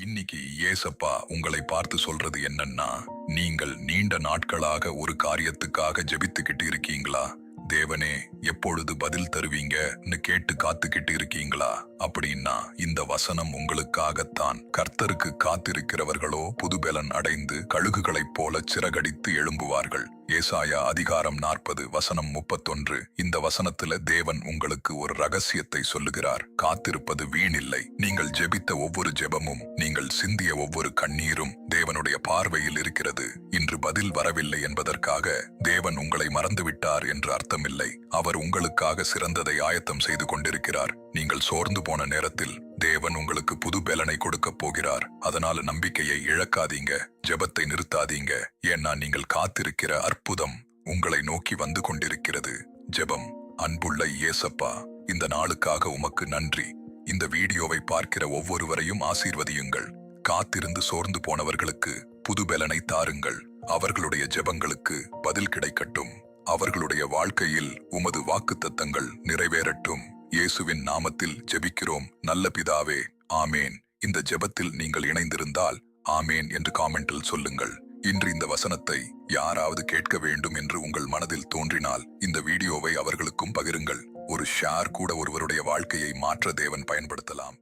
இன்னைக்கு ஏசப்பா உங்களை பார்த்து சொல்றது என்னன்னா, நீங்கள் நீண்ட நாட்களாக ஒரு காரியத்துக்காக ஜெபித்துக்கிட்டு இருக்கீங்களா? தேவனே எப்பொழுது பதில் தருவீங்கன்னு கேட்டு காத்துக்கிட்டு இருக்கீங்களா? அப்படின்னா இந்த வசனம் உங்களுக்காகத்தான். கர்த்தருக்கு காத்திருக்கிறவர்களோ புதுபெலன் அடைந்து கழுகுகளைப் போல சிறகடித்து எழும்புவார்கள். ஏசாயா அதிகாரம் 40 வசனம் 31. இந்த வசனத்துல தேவன் உங்களுக்கு ஒரு ரகசியத்தை சொல்லுகிறார். காத்திருப்பது வீணில்லை. நீங்கள் ஜெபித்த ஒவ்வொரு ஜெபமும், நீங்கள் சிந்திய ஒவ்வொரு கண்ணீரும் தேவனுடைய பார்வையில் இருக்கிறது. இன்று பதில் வரவில்லை என்பதற்காக தேவன் உங்களை மறந்துவிட்டார் என்று அர்த்தமில்லை. அவர் உங்களுக்காக சிறந்ததை ஆயத்தம் செய்து கொண்டிருக்கிறார். நீங்கள் சோர்ந்து போன நேரத்தில் தேவன் உங்களுக்கு புது பலனை கொடுக்க போகிறார். அதனால நம்பிக்கையை இழக்காதீங்க, ஜெபத்தை நிறுத்தாதீங்க. ஏன்னா நீங்கள் காத்திருக்கிற அற்புதம் உங்களை நோக்கி வந்து கொண்டிருக்கிறது. ஜெபம். அன்புள்ள இயேசப்பா, இந்த நாளுக்காக உமக்கு நன்றி. இந்த வீடியோவை பார்க்கிற ஒவ்வொருவரையும் ஆசீர்வதியுங்கள். காத்திருந்து சோர்ந்து போனவர்களுக்கு புது பலனை தாருங்கள். அவர்களுடைய ஜெபங்களுக்கு பதில் கிடைக்கட்டும். அவர்களுடைய வாழ்க்கையில் உமது வாக்குத்தத்தங்கள் நிறைவேறட்டும். இயேசுவின் நாமத்தில் ஜெபிக்கிறோம் நல்ல பிதாவே, ஆமேன். இந்த ஜெபத்தில் நீங்கள் இணைந்திருந்தால் ஆமேன் என்று காமெண்டில் சொல்லுங்கள். இன்று இந்த வசனத்தை யாராவது கேட்க வேண்டும் என்று உங்கள் மனதில் தோன்றினால் இந்த வீடியோவை அவர்களுக்கும் பகிருங்கள். ஒரு ஷேர் கூட ஒருவருடைய வாழ்க்கையை மாற்ற தேவன் பயன்படுத்தலாம்.